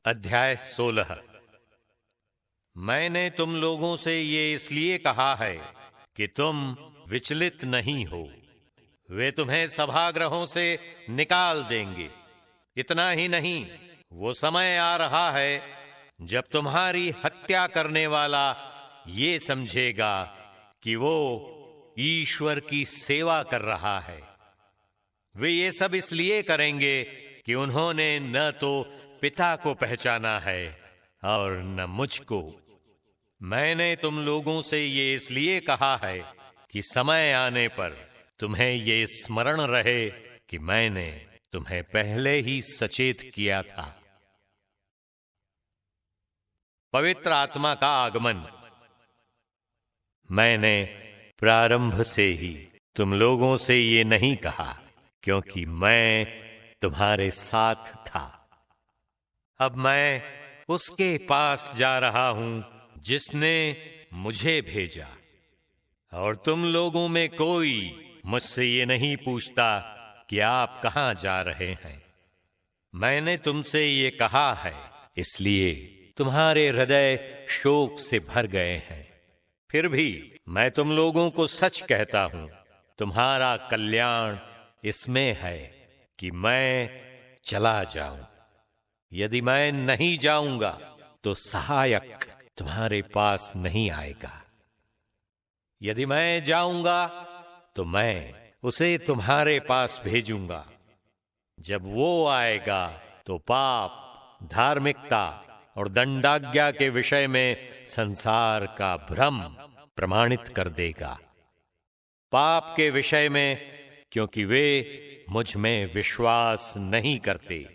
अध्याय 16। मैंने तुम लोगों से ये इसलिए कहा है कि तुम विचलित नहीं हो। वे तुम्हें सभागृहों से निकाल देंगे। इतना ही नहीं, वो समय आ रहा है जब तुम्हारी हत्या करने वाला ये समझेगा कि वो ईश्वर की सेवा कर रहा है। वे ये सब इसलिए करेंगे कि उन्होंने न तो पिता को पहचाना है और न मुझको। मैंने तुम लोगों से ये इसलिए कहा है कि समय आने पर तुम्हें ये स्मरण रहे कि मैंने तुम्हें पहले ही सचेत किया था। पवित्र आत्मा का आगमन। मैंने प्रारंभ से ही तुम लोगों से ये नहीं कहा, क्योंकि मैं तुम्हारे साथ था। अब मैं उसके पास जा रहा हूं जिसने मुझे भेजा, और तुम लोगों में कोई मुझसे ये नहीं पूछता कि आप कहां जा रहे हैं। मैंने तुमसे ये कहा है इसलिए तुम्हारे हृदय शोक से भर गए हैं। फिर भी मैं तुम लोगों को सच कहता हूं, तुम्हारा कल्याण इसमें है कि मैं चला जाऊं। यदि मैं नहीं जाऊंगा तो सहायक तुम्हारे पास नहीं आएगा। यदि मैं जाऊंगा तो मैं उसे तुम्हारे पास भेजूंगा। जब वो आएगा तो पाप, धार्मिकता और दंडाज्ञा के विषय में संसार का भ्रम प्रमाणित कर देगा। पाप के विषय में, क्योंकि वे मुझ में विश्वास नहीं करते।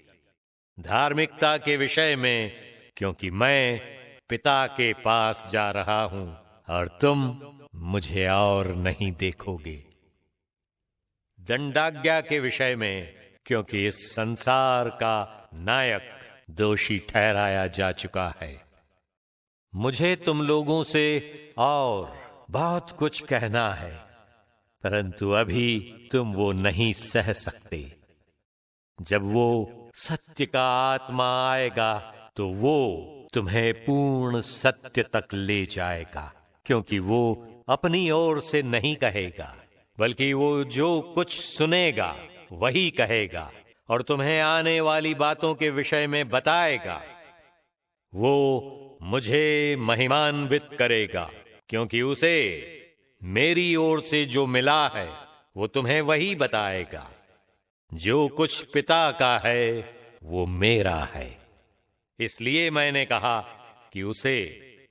धार्मिकता के विषय में, क्योंकि मैं पिता के पास जा रहा हूं और तुम मुझे और नहीं देखोगे। दंडाज्ञा के विषय में, क्योंकि इस संसार का नायक दोषी ठहराया जा चुका है। मुझे तुम लोगों से और बहुत कुछ कहना है, परंतु अभी तुम वो नहीं सह सकते। जब वो सत्य का आत्मा आएगा तो वो तुम्हें पूर्ण सत्य तक ले जाएगा, क्योंकि वो अपनी ओर से नहीं कहेगा, बल्कि वो जो कुछ सुनेगा वही कहेगा और तुम्हें आने वाली बातों के विषय में बताएगा। वो मुझे महिमान्वित करेगा, क्योंकि उसे मेरी ओर से जो मिला है वो तुम्हें वही बताएगा। जो कुछ पिता का है वो मेरा है। इसलिए मैंने कहा कि उसे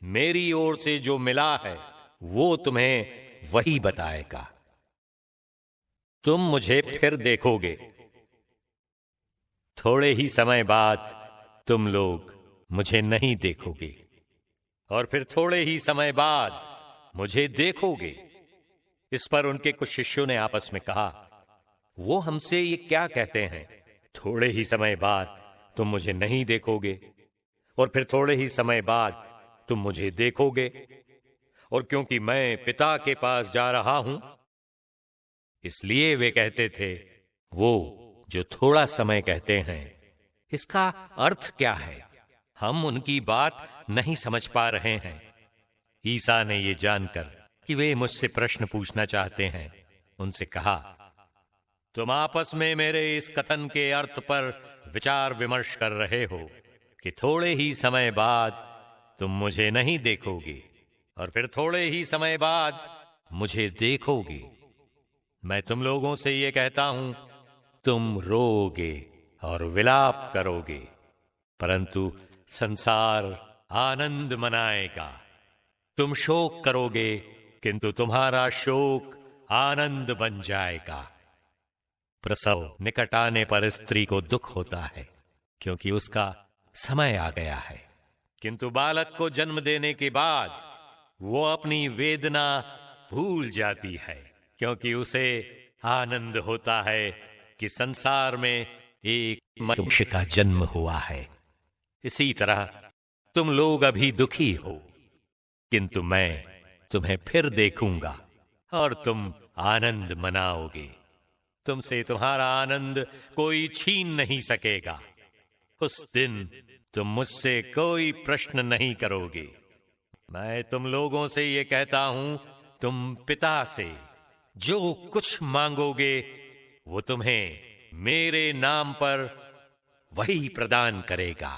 मेरी ओर से जो मिला है वो तुम्हें वही बताएगा। तुम मुझे फिर देखोगे। थोड़े ही समय बाद तुम लोग मुझे नहीं देखोगे, और फिर थोड़े ही समय बाद मुझे देखोगे। इस पर उनके कुछ शिष्यों ने आपस में कहा, वो हमसे ये क्या कहते हैं, थोड़े ही समय बाद तुम मुझे नहीं देखोगे और फिर थोड़े ही समय बाद तुम मुझे देखोगे। और क्योंकि मैं पिता के पास जा रहा हूं, इसलिए वे कहते थे। वो जो थोड़ा समय कहते हैं, इसका अर्थ क्या है? हम उनकी बात नहीं समझ पा रहे हैं। ईसा ने ये जानकर कि वे मुझसे प्रश्न पूछना चाहते हैं, उनसे कहा, तुम आपस में मेरे इस कथन के अर्थ पर विचार विमर्श कर रहे हो कि थोड़े ही समय बाद तुम मुझे नहीं देखोगे और फिर थोड़े ही समय बाद मुझे देखोगे। मैं तुम लोगों से ये कहता हूं, तुम रोओगे और विलाप करोगे, परंतु संसार आनंद मनाएगा। तुम शोक करोगे, किंतु तुम्हारा शोक आनंद बन जाएगा। प्रसव निकट आने पर स्त्री को दुख होता है, क्योंकि उसका समय आ गया है। किंतु बालक को जन्म देने के बाद वो अपनी वेदना भूल जाती है, क्योंकि उसे आनंद होता है कि संसार में एक मनुष्य का जन्म हुआ है। इसी तरह तुम लोग अभी दुखी हो, किंतु मैं तुम्हें फिर देखूंगा और तुम आनंद मनाओगे। तुमसे तुम्हारा आनंद कोई छीन नहीं सकेगा। उस दिन तुम मुझसे कोई प्रश्न नहीं करोगे। मैं तुम लोगों से ये कहता हूं, तुम पिता से जो कुछ मांगोगे वो तुम्हें मेरे नाम पर वही प्रदान करेगा।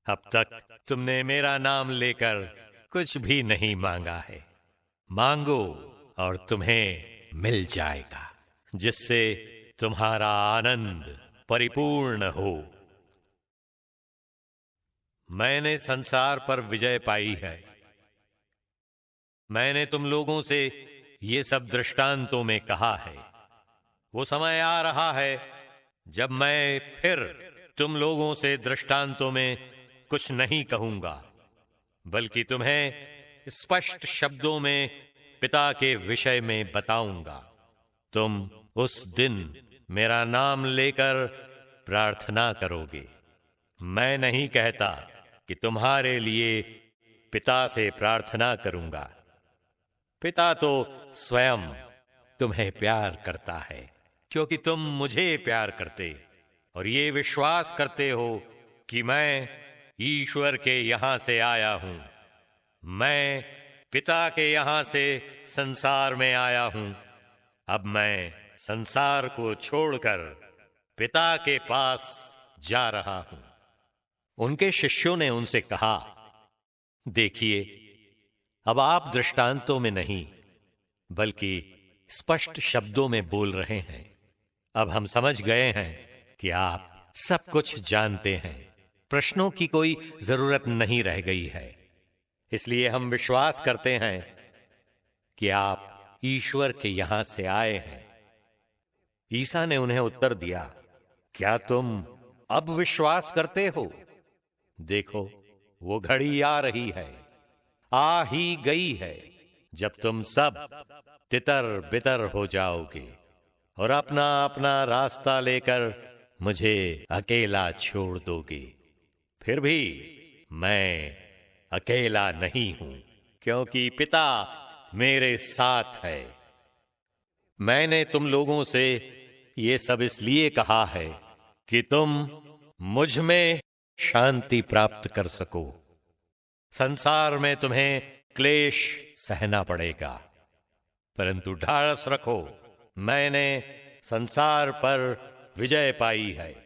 अब तक तुमने मेरा नाम लेकर कुछ भी नहीं मांगा है। मांगो और तुम्हें मिल जाएगा, जिससे तुम्हारा आनंद परिपूर्ण हो। मैंने संसार पर विजय पाई है। मैंने तुम लोगों से ये सब दृष्टांतों में कहा है। वो समय आ रहा है जब मैं फिर तुम लोगों से दृष्टांतों में कुछ नहीं कहूंगा, बल्कि तुम्हें स्पष्ट शब्दों में पिता के विषय में बताऊंगा। तुम उस दिन मेरा नाम लेकर प्रार्थना करोगे। मैं नहीं कहता कि तुम्हारे लिए पिता से प्रार्थना करूंगा। पिता तो स्वयं तुम्हें प्यार करता है, क्योंकि तुम मुझे प्यार करते और ये विश्वास करते हो कि मैं ईश्वर के यहां से आया हूं। मैं पिता के यहां से संसार में आया हूं। अब मैं संसार को छोड़कर पिता के पास जा रहा हूं। उनके शिष्यों ने उनसे कहा, देखिए, अब आप दृष्टांतों में नहीं बल्कि स्पष्ट शब्दों में बोल रहे हैं। अब हम समझ गए हैं कि आप सब कुछ जानते हैं। प्रश्नों की कोई जरूरत नहीं रह गई है। इसलिए हम विश्वास करते हैं कि आप ईश्वर के यहां से आए हैं। ईसा ने उन्हें उत्तर दिया, क्या तुम अब विश्वास करते हो? देखो, वो घड़ी आ रही है, आ ही गई है, जब तुम सब तितर बितर हो जाओगे और अपना अपना रास्ता लेकर मुझे अकेला छोड़ दोगे। फिर भी मैं अकेला नहीं हूं, क्योंकि पिता मेरे साथ है। मैंने तुम लोगों से ये सब इसलिए कहा है कि तुम मुझ में शांति प्राप्त कर सको। संसार में तुम्हें क्लेश सहना पड़ेगा, परंतु ढाढ़स रखो, मैंने संसार पर विजय पाई है।